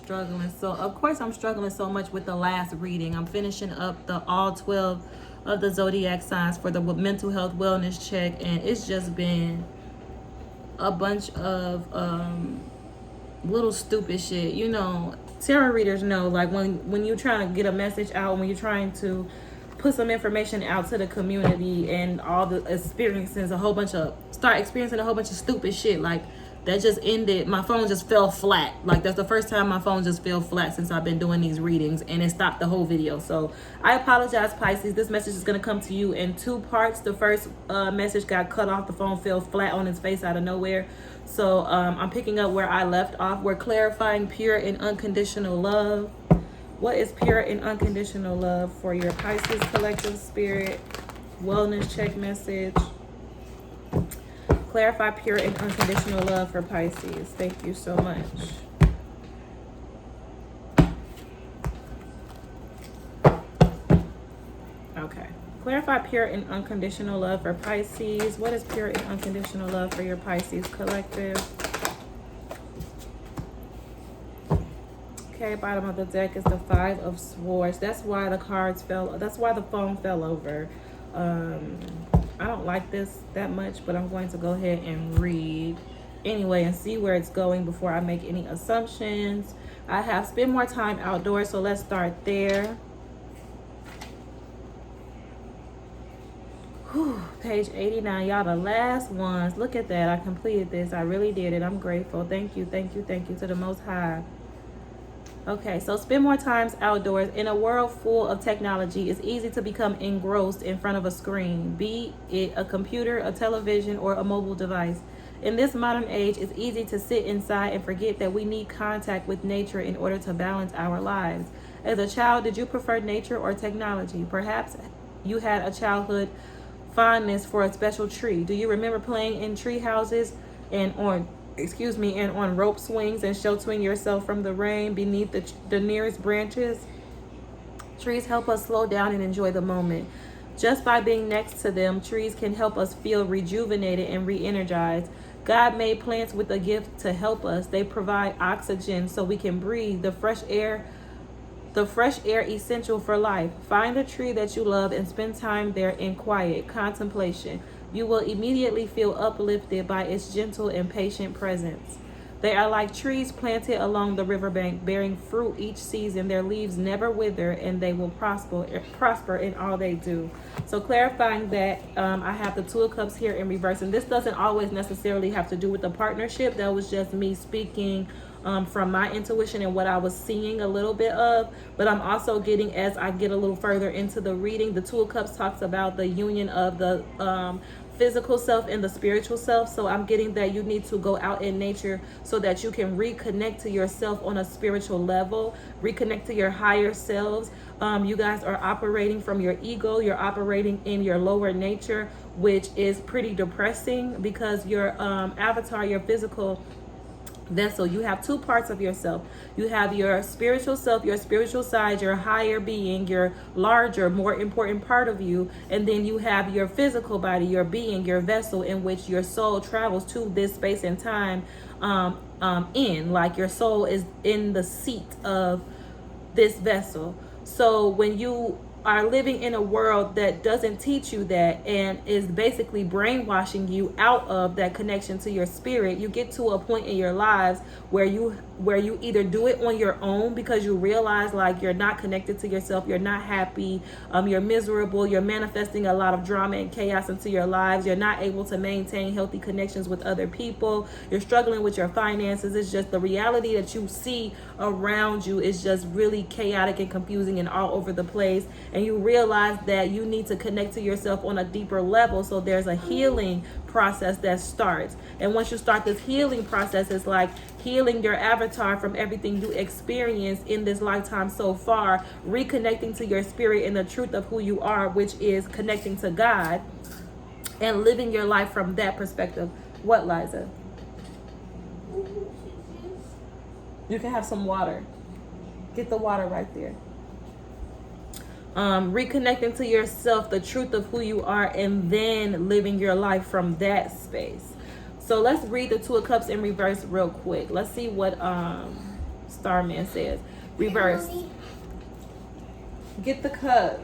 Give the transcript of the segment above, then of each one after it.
struggling. So of course I'm struggling so much with the last reading. I'm finishing up the all 12 of the zodiac signs for the mental health wellness check, and it's just been a bunch of little stupid shit. You know, tarot readers know, like when you're trying to get a message out, when you're trying to put some information out to the community, and all the experiencing a whole bunch of stupid shit, like that just ended. My phone just fell flat. Like that's the first time my phone just fell flat since I've been doing these readings, and it stopped the whole video. So I apologize, Pisces. This message is going to come to you in two parts. The first message got cut off. The phone fell flat on its face out of nowhere. So I'm picking up where I left off. We're clarifying pure and unconditional love. What is pure and unconditional love for your Pisces collective spirit? Wellness check message. Clarify pure and unconditional love for Pisces. Thank you so much. Okay. Clarify pure and unconditional love for Pisces. What is pure and unconditional love for your Pisces collective? Okay, bottom of the deck is the Five of Swords. That's why the cards fell. That's why the phone fell over. I don't like this that much, but I'm going to go ahead and read anyway and see where it's going before I make any assumptions. I have spent more time outdoors, so let's start there. Whew, page 89, y'all, the last ones. Look at that. I completed this. I really did it. I'm grateful. Thank you, thank you, thank you to the Most High. Okay, so spend more times outdoors. In a world full of technology, it's easy to become engrossed in front of a screen, be it a computer, a television, or a mobile device. In this modern age, it's easy to sit inside and forget that we need contact with nature in order to balance our lives. As a child, did you prefer nature or technology? Perhaps you had a childhood fondness for a special tree. Do you remember playing in tree houses and on rope swings and sheltering yourself from the rain beneath the nearest branches? Trees help us slow down and enjoy the moment. Just by being next to them, trees can help us feel rejuvenated and re-energized. God made plants with a gift to help us. They provide oxygen so we can breathe, the fresh air essential for life. Find a tree that you love and spend time there in quiet contemplation. You will immediately feel uplifted by its gentle and patient presence. They are like trees planted along the riverbank, bearing fruit each season. Their leaves never wither, and they will prosper in all they do. So clarifying that, I have the Two of Cups here in reverse, and this doesn't always necessarily have to do with the partnership. That was just me speaking from my intuition and what I was seeing a little bit of. But I'm also getting, as I get a little further into the reading, the Two of Cups talks about the union of the physical self and the spiritual self. So I'm getting that you need to go out in nature so that you can reconnect to yourself on a spiritual level, reconnect to your higher selves. You guys are operating from your ego. You're operating in your lower nature, which is pretty depressing because your avatar, your physical vessel, you have two parts of yourself. You have your spiritual self, your spiritual side, your higher being, your larger, more important part of you, and then you have your physical body, your being, your vessel, in which your soul travels to this space and time like your soul is in the seat of this vessel. So when you are living in a world that doesn't teach you that and is basically brainwashing you out of that connection to your spirit, you get to a point in your lives where you either do it on your own because you realize like you're not connected to yourself, you're not happy, you're miserable, you're manifesting a lot of drama and chaos into your lives, you're not able to maintain healthy connections with other people, you're struggling with your finances. It's just the reality that you see around you is just really chaotic and confusing and all over the place. And you realize that you need to connect to yourself on a deeper level. So there's a healing process that starts. And once you start this healing process, it's like healing your avatar from everything you experienced in this lifetime so far, reconnecting to your spirit and the truth of who you are, which is connecting to God and living your life from that perspective. What, Liza? You can have some water. Get the water right there. Reconnecting to yourself, the truth of who you are, and then living your life from that space. So let's read the Two of Cups in reverse real quick. Let's see what Starman says. Reverse. Get the cup.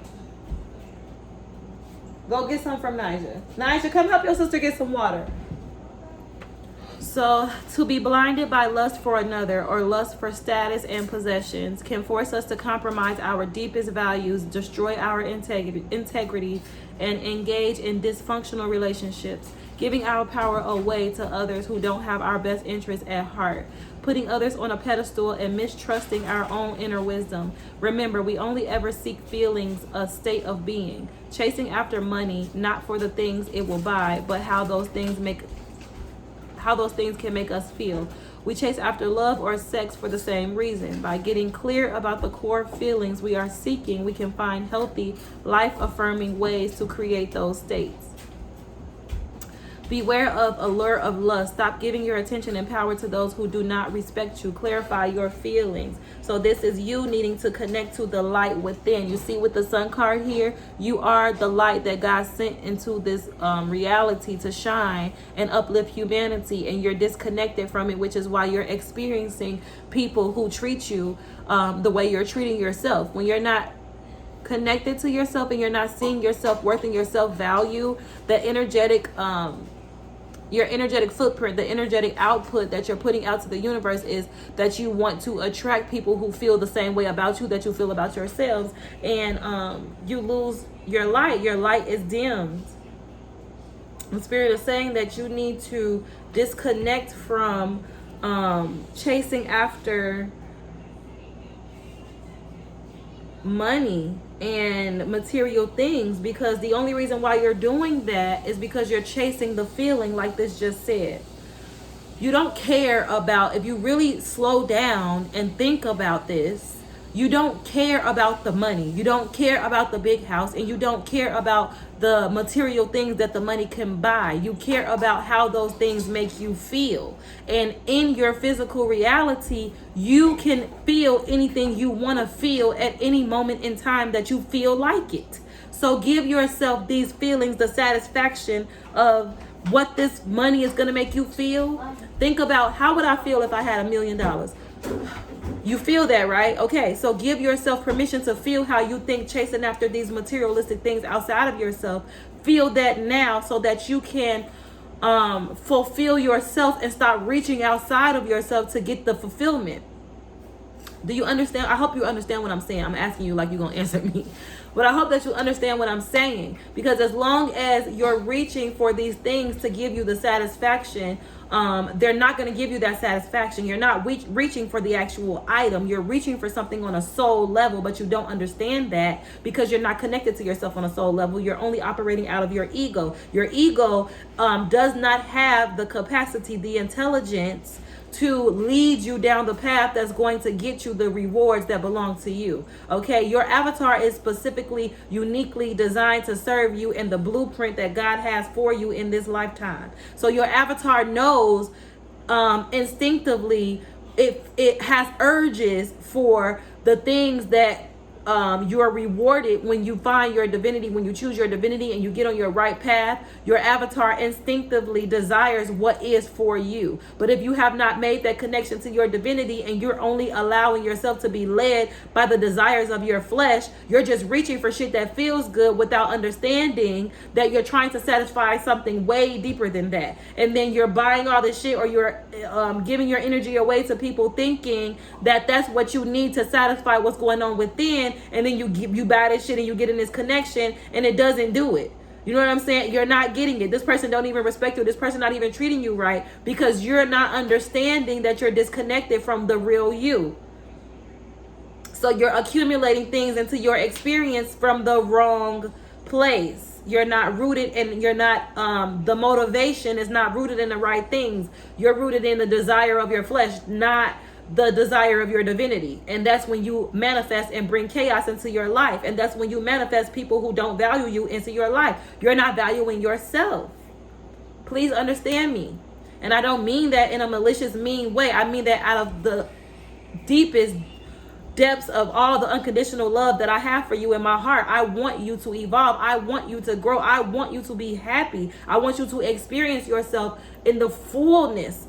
Go get some from Nyjah. Nyjah, come help your sister get some water. So, to be blinded by lust for another or lust for status and possessions can force us to compromise our deepest values, destroy our integrity, and engage in dysfunctional relationships, giving our power away to others who don't have our best interests at heart, putting others on a pedestal and mistrusting our own inner wisdom. Remember, we only ever seek feelings, a state of being, chasing after money, not for the things it will buy, but how those things can make us feel. We chase after love or sex for the same reason. By getting clear about the core feelings we are seeking, we can find healthy, life-affirming ways to create those states. Beware of allure of lust. Stop giving your attention and power to those who do not respect you. Clarify your feelings. So this is you needing to connect to the light within. You see with the sun card here, you are the light that God sent into this reality to shine and uplift humanity, and you're disconnected from it, which is why you're experiencing people who treat you the way you're treating yourself. When you're not connected to yourself and you're not seeing your self-worth and your self-value, the energetic your energetic footprint, the energetic output that you're putting out to the universe is that you want to attract people who feel the same way about you that you feel about yourselves, and you lose your light. Your light is dimmed. The Spirit is saying that you need to disconnect from chasing after money and material things, because the only reason why you're doing that is because you're chasing the feeling, like this just said. You don't care about, if you really slow down and think about this, you don't care about the money, you don't care about the big house, and you don't care about the material things that the money can buy. You care about how those things make you feel. And in your physical reality, you can feel anything you want to feel at any moment in time that you feel like it. So give yourself these feelings, the satisfaction of what this money is going to make you feel. Think about, how would I feel if I had $1 million? You feel that, right? Okay, so give yourself permission to feel how you think chasing after these materialistic things outside of yourself. Feel that now, so that you can fulfill yourself and start reaching outside of yourself to get the fulfillment. Do you understand? I hope you understand what I'm saying. I'm asking you like you're going to answer me. But I hope that you understand what I'm saying. Because as long as you're reaching for these things to give you the satisfaction, they're not going to give you that satisfaction. You're not reaching for the actual item. You're reaching for something on a soul level, but you don't understand that because you're not connected to yourself on a soul level. You're only operating out of your ego. Your ego does not have the capacity, the intelligence to lead you down the path that's going to get you the rewards that belong to you. Okay, your avatar is specifically, uniquely designed to serve you in the blueprint that God has for you in this lifetime. So your avatar knows instinctively, if it has urges for the things that you are rewarded when you find your divinity, when you choose your divinity and you get on your right path. Your avatar instinctively desires what is for you. But if you have not made that connection to your divinity and you're only allowing yourself to be led by the desires of your flesh, you're just reaching for shit that feels good without understanding that you're trying to satisfy something way deeper than that. And then you're buying all this shit, or you're giving your energy away to people thinking that that's what you need to satisfy what's going on within. And then you buy this shit and you get in this connection and it doesn't do it. You know what I'm saying? You're not getting it. This person don't even respect you. This person not even treating you right because you're not understanding that you're disconnected from the real you. So you're accumulating things into your experience from the wrong place. You're not rooted, and you're not, the motivation is not rooted in the right things. You're rooted in the desire of your flesh, not the desire of your divinity. And that's when you manifest and bring chaos into your life. And that's when you manifest people who don't value you into your life. You're not valuing yourself. Please understand me. And I don't mean that in a malicious, mean way. I mean that out of the deepest depths of all the unconditional love that I have for you in my heart. I want you to evolve. I want you to grow. I want you to be happy. I want you to experience yourself in the fullness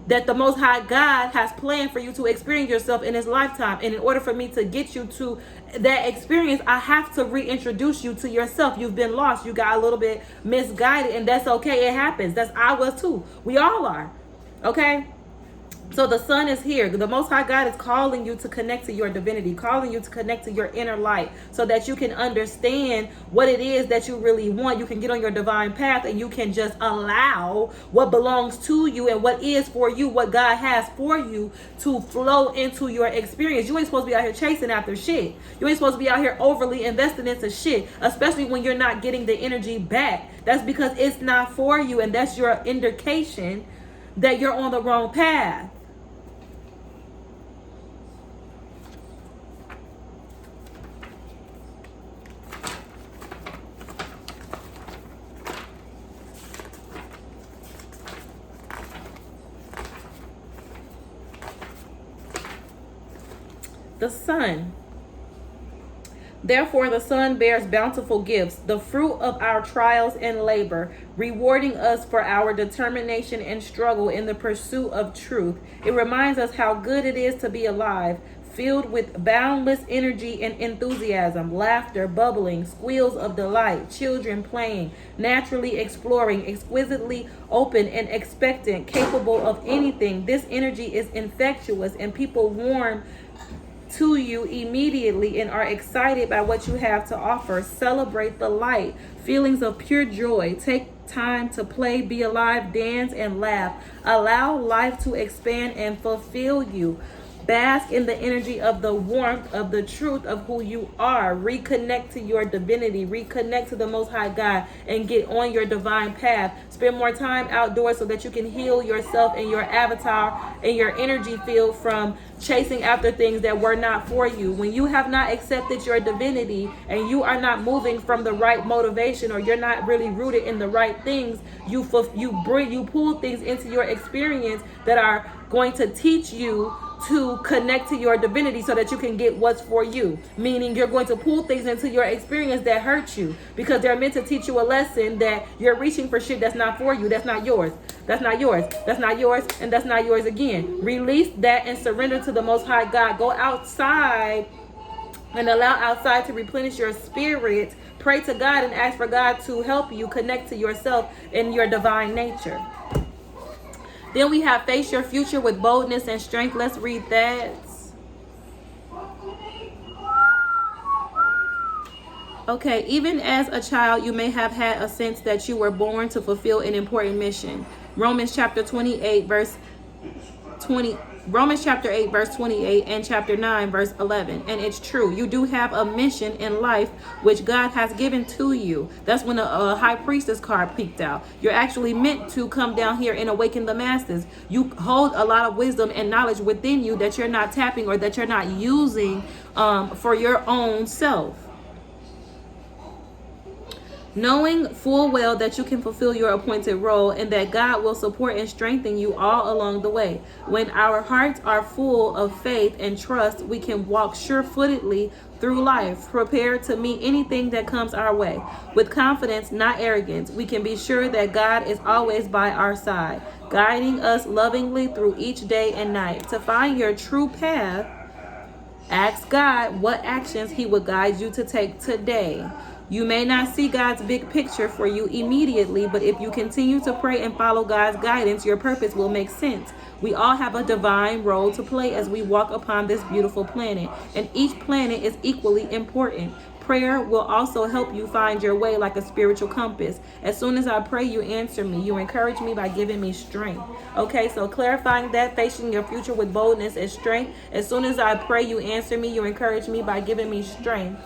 that the Most High God has planned for you to experience yourself in His lifetime. And in order for me to get you to that experience, I have to reintroduce you to yourself. You've been lost. You got a little bit misguided, and that's okay. It happens. I was too. We all are. Okay? So the sun is here. The Most High God is calling you to connect to your divinity, calling you to connect to your inner light so that you can understand what it is that you really want. You can get on your divine path and you can just allow what belongs to you and what is for you, what God has for you, to flow into your experience. You ain't supposed to be out here chasing after shit. You ain't supposed to be out here overly invested into shit, especially when you're not getting the energy back. That's because it's not for you, and that's your indication that you're on the wrong path. The sun. Therefore, the sun bears bountiful gifts, the fruit of our trials and labor, rewarding us for our determination and struggle in the pursuit of truth. It reminds us how good it is to be alive, filled with boundless energy and enthusiasm, laughter bubbling, squeals of delight, children playing, naturally exploring, exquisitely open and expectant, capable of anything. This energy is infectious, and people warm to you immediately and are excited by what you have to offer. Celebrate the light, feelings of pure joy. Take time to play, be alive, dance, and laugh. Allow life to expand and fulfill you. Bask in the energy of the warmth of the truth of who you are. Reconnect to your divinity. Reconnect to the Most High God and get on your divine path. Spend more time outdoors so that you can heal yourself and your avatar and your energy field from chasing after things that were not for you. When you have not accepted your divinity and you are not moving from the right motivation, or you're not really rooted in the right things, you pull things into your experience that are going to teach you to connect to your divinity so that you can get what's for you. Meaning you're going to pull things into your experience that hurt you because they're meant to teach you a lesson that you're reaching for shit that's not for you, that's not yours, that's not yours, that's not yours, and that's not yours again. Release that and surrender to the Most High God. Go outside and allow outside to replenish your spirit. Pray to God and ask for God to help you connect to yourself and your divine nature. Then we have face your future with boldness and strength. Let's read that. Okay, even as a child, you may have had a sense that you were born to fulfill an important mission. Romans chapter 8 verse 28 and chapter 9 verse 11. And it's true. You do have a mission in life which God has given to you. That's when a high priestess card peeked out. You're actually meant to come down here and awaken the masses. You hold a lot of wisdom and knowledge within you that you're not tapping or that you're not using for your own self. Knowing full well that you can fulfill your appointed role and that God will support and strengthen you all along the way. When our hearts are full of faith and trust, we can walk sure-footedly through life, prepared to meet anything that comes our way. With confidence, not arrogance, we can be sure that God is always by our side, guiding us lovingly through each day and night. To find your true path, ask God what actions He would guide you to take today. You may not see God's big picture for you immediately, but if you continue to pray and follow God's guidance, your purpose will make sense. We all have a divine role to play as we walk upon this beautiful planet, and each planet is equally important. Prayer will also help you find your way like a spiritual compass. As soon as I pray, you answer me. You encourage me by giving me strength. Okay, so clarifying that, facing your future with boldness and strength. As soon as I pray, you answer me. You encourage me by giving me strength.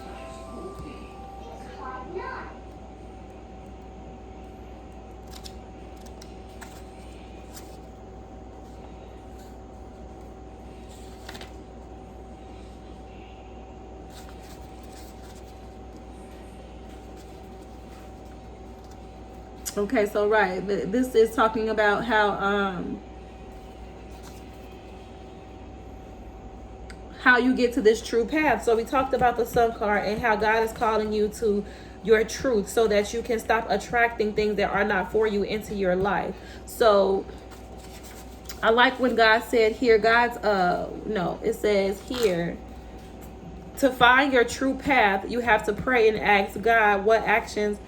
Okay, so right, this is talking about how you get to this true path. So we talked about the sun card and how God is calling you to your truth so that you can stop attracting things that are not for you into your life. So I like when God said here, no, it says here, to find your true path, you have to pray and ask God what actions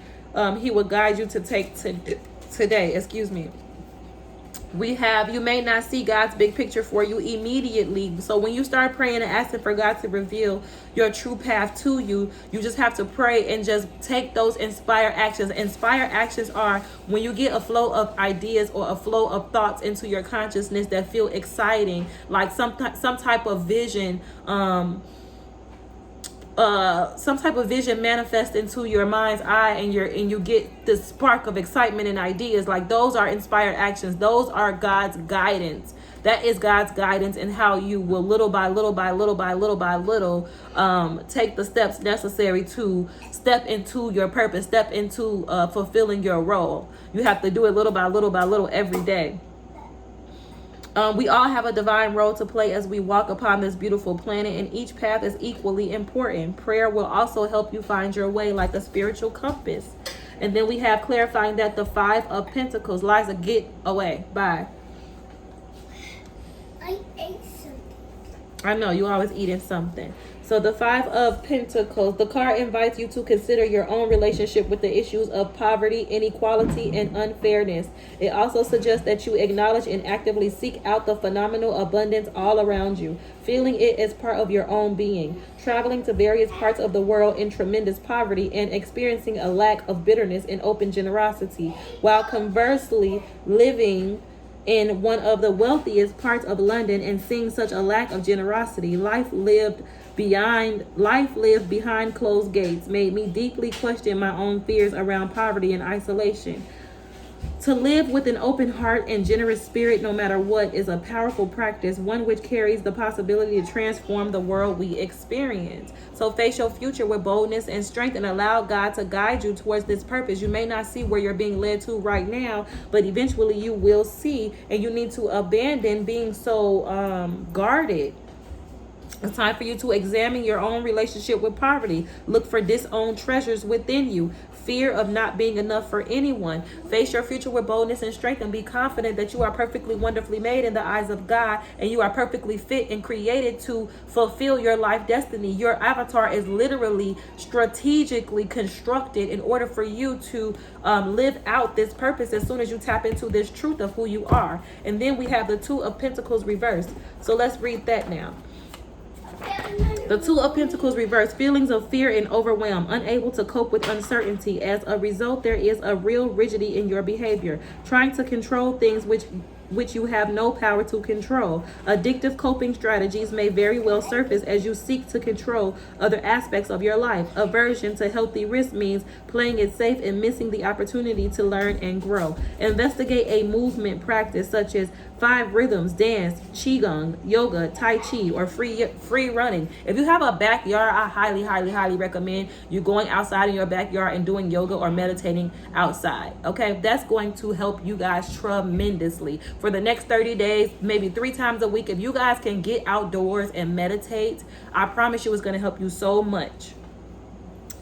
he will guide you to take today. Excuse me. You may not see God's big picture for you immediately. So when you start praying and asking for God to reveal your true path to you, you just have to pray and just take those inspired actions. Inspired actions are when you get a flow of ideas or a flow of thoughts into your consciousness that feel exciting, like some type of vision, some type of vision manifest into your mind's eye, and you get this spark of excitement and ideas. Like, those are inspired actions. Those are God's guidance. That is God's guidance in how you will little by little take the steps necessary to step into your purpose, step into fulfilling your role. You have to do it little by little every day. We all have a divine role to play as we walk upon this beautiful planet, and each path is equally important. Prayer will also help you find your way like a spiritual compass. And then we have clarifying that the Five of Pentacles. Liza, get away. Bye. I ate something. I know, you always eating something. So the Five of Pentacles, the card invites you to consider your own relationship with the issues of poverty, inequality, and unfairness. It also suggests that you acknowledge and actively seek out the phenomenal abundance all around you, feeling it as part of your own being, traveling to various parts of the world in tremendous poverty and experiencing a lack of bitterness and open generosity, while conversely living in one of the wealthiest parts of London and seeing such a lack of generosity. Life lived behind closed gates made me deeply question my own fears around poverty and isolation. To live with an open heart and generous spirit no matter what is a powerful practice, one which carries the possibility to transform the world we experience. So face your future with boldness and strength and allow God to guide you towards this purpose. You may not see where you're being led to right now, but eventually you will see, and you need to abandon being so guarded. It's time for you to examine your own relationship with poverty. Look for disowned treasures within you. Fear of not being enough for anyone. Face your future with boldness and strength and be confident that you are perfectly, wonderfully made in the eyes of God, and you are perfectly fit and created to fulfill your life destiny. Your avatar is literally strategically constructed in order for you to live out this purpose as soon as you tap into this truth of who you are. And then we have the Two of Pentacles reversed. So let's read that now. The Two of Pentacles reversed. Feelings of fear and overwhelm, unable to cope with uncertainty. As a result, there is a real rigidity in your behavior, trying to control things which you have no power to control. Addictive coping strategies may very well surface as you seek to control other aspects of your life. Aversion to healthy risk means playing it safe and missing the opportunity to learn and grow. Investigate a movement practice such as 5 rhythms, dance, qigong, yoga, tai chi, or free running. If you have a backyard, I highly recommend you going outside in your backyard and doing yoga or meditating outside. Okay, that's going to help you guys tremendously. For the next 30 days, maybe 3 times a week, if you guys can get outdoors and meditate, I promise you it's going to help you so much.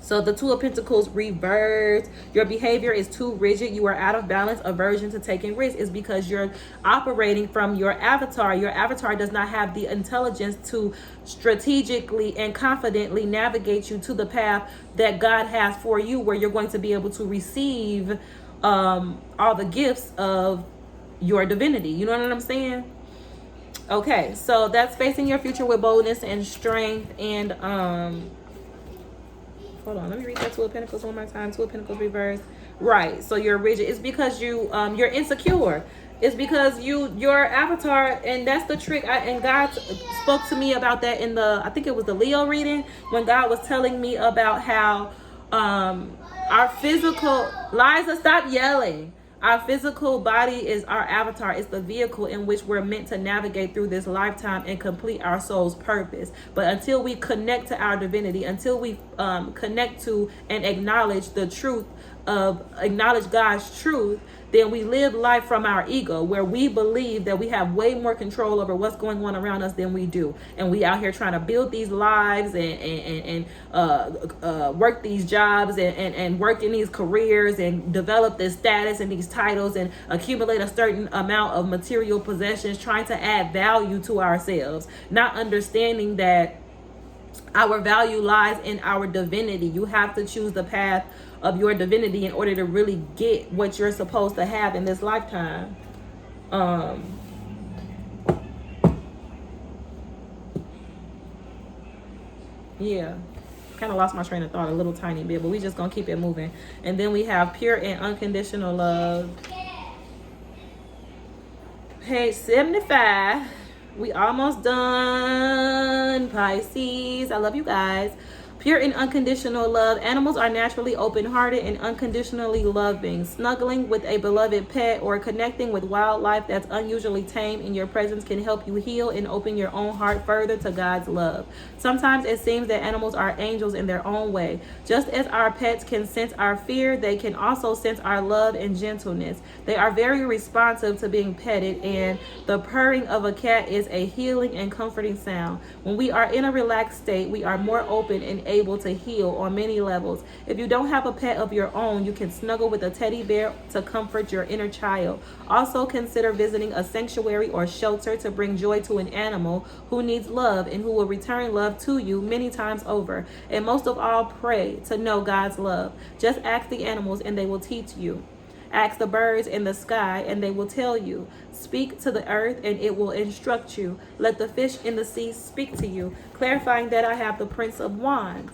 So the Two of Pentacles reversed. Your behavior is too rigid. You are out of balance. Aversion to taking risks is because you're operating from your avatar. Your avatar does not have the intelligence to strategically and confidently navigate you to the path that God has for you, where you're going to be able to receive all the gifts of your divinity. You know what I'm saying? Okay, so that's facing your future with boldness and strength. And hold on, let me read that Two of Pentacles one more time. Two of Pentacles reversed. Right, so you're rigid. It's because you're insecure. It's because your avatar, and that's the trick. And God spoke to me about that in I think it was the Leo reading, when God was telling me about how our physical, Liza, stop yelling. Our physical body is our avatar. It's the vehicle in which we're meant to navigate through this lifetime and complete our soul's purpose. But until we connect to our divinity, until we connect to and acknowledge the truth acknowledge God's truth, then we live life from our ego, where we believe that we have way more control over what's going on around us than we do. And we out here trying to build these lives and work these jobs and work in these careers and develop this status and these titles and accumulate a certain amount of material possessions, trying to add value to ourselves, not understanding that our value lies in our divinity. You have to choose the path of your divinity in order to really get what you're supposed to have in this lifetime. Yeah, kind of lost my train of thought a little tiny bit, but we just gonna keep it moving. And then we have pure and unconditional love. Page 75. We almost done, Pisces. I love you guys. Pure and unconditional love. Animals are naturally open-hearted and unconditionally loving. Snuggling with a beloved pet or connecting with wildlife that's unusually tame in your presence can help you heal and open your own heart further to God's love. Sometimes it seems that animals are angels in their own way. Just as our pets can sense our fear, they can also sense our love and gentleness. They are very responsive to being petted, and the purring of a cat is a healing and comforting sound. When we are in a relaxed state, we are more open and able to heal on many levels. If you don't have a pet of your own, you can snuggle with a teddy bear to comfort your inner child. Also consider visiting a sanctuary or shelter to bring joy to an animal who needs love and who will return love to you many times over. And most of all, pray to know God's love. Just ask the animals and they will teach you. Ask the birds in the sky and they will tell you. Speak to the earth and it will instruct you. Let the fish in the sea speak to you. Clarifying that I have the Prince of Wands.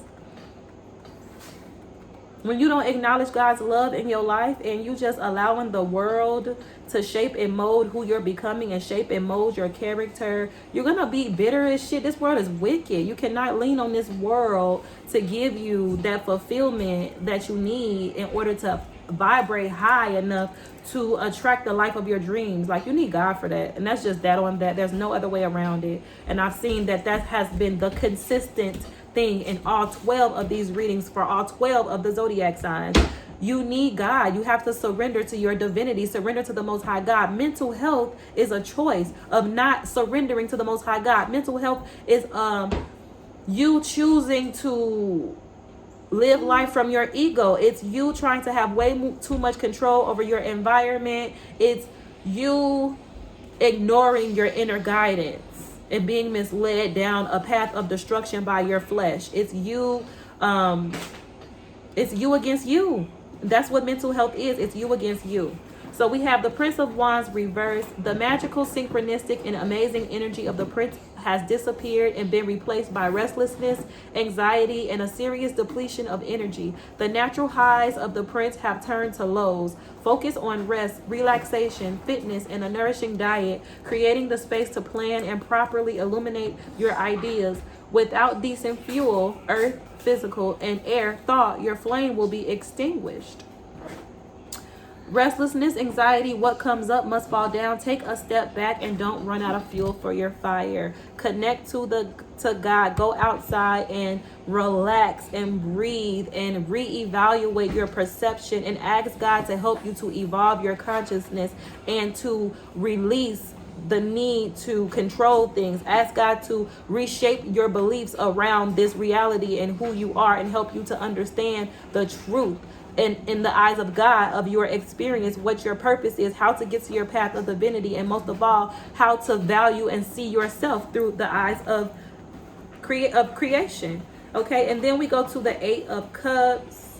When you don't acknowledge God's love in your life and you just allowing the world to shape and mold who you're becoming and shape and mold your character, you're going to be bitter as shit. This world is wicked. You cannot lean on this world to give you that fulfillment that you need in order to vibrate high enough to attract the life of your dreams. Like, you need God for that, and that's just that on that. There's no other way around it. And I've seen that has been the consistent thing in all 12 of these readings for all 12 of the zodiac signs. You need God. You have to surrender to your divinity, surrender to the Most High God. Mental health is a choice of not surrendering to the Most High God. Mental health is you choosing to live life from your ego. It's you trying to have way too much control over your environment. It's you ignoring your inner guidance and being misled down a path of destruction by your flesh. It's you against you. That's what mental health is. It's you against you. So we have the Prince of Wands reversed. The magical, synchronistic, and amazing energy of the Prince has disappeared and been replaced by restlessness, anxiety, and a serious depletion of energy. The natural highs of the Prince have turned to lows. Focus on rest, relaxation, fitness, and a nourishing diet, creating the space to plan and properly illuminate your ideas. Without decent fuel, earth, physical, and air, thought, your flame will be extinguished. Restlessness, anxiety, what comes up must fall down. Take a step back and don't run out of fuel for your fire. Connect to God. Go outside and relax and breathe and reevaluate your perception and ask God to help you to evolve your consciousness and to release the need to control things. Ask God to reshape your beliefs around this reality and who you are and help you to understand the truth. And in the eyes of God, of your experience, what your purpose is, how to get to your path of divinity, and most of all, how to value and see yourself through the eyes of creation. Okay, and then we go to the Eight of Cups.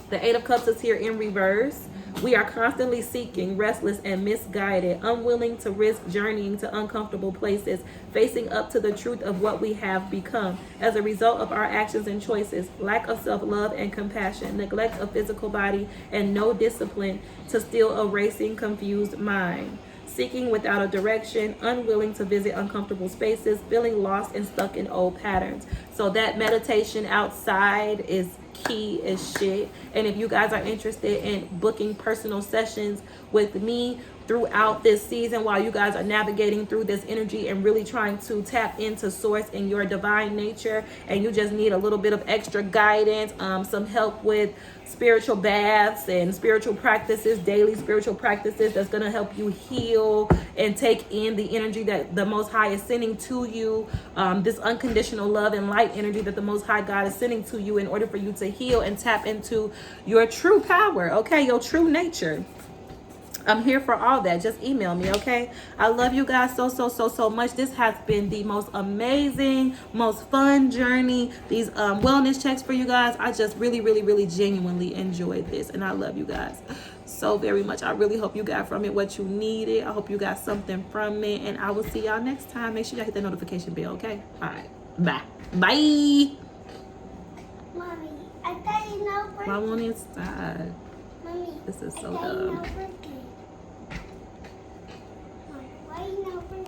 The Eight of Cups is here in reverse. We are constantly seeking, restless and misguided, unwilling to risk journeying to uncomfortable places, facing up to the truth of what we have become as a result of our actions and choices, lack of self-love and compassion, neglect of physical body, and no discipline to still a racing, confused mind. Seeking without a direction, unwilling to visit uncomfortable spaces, feeling lost and stuck in old patterns. So that meditation outside is key as shit. And if you guys are interested in booking personal sessions with me throughout this season, while you guys are navigating through this energy and really trying to tap into source in your divine nature, and you just need a little bit of extra guidance, some help with spiritual baths and spiritual practices, daily spiritual practices that's going to help you heal and take in the energy that the Most High is sending to you, this unconditional love and light energy that the Most High God is sending to you in order for you to heal and tap into your true power, okay, your true nature. I'm here for all that. Just email me, okay? I love you guys so much. This has been the most amazing, most fun journey. These wellness checks for you guys. I just really genuinely enjoyed this, and I love you guys so very much. I really hope you got from it what you needed. I hope you got something from it, and I will see y'all next time. Make sure y'all hit the notification bell, okay? All right. Bye. Bye. Mommy, I thought you know. Mom on inside. Mommy, This is so dumb.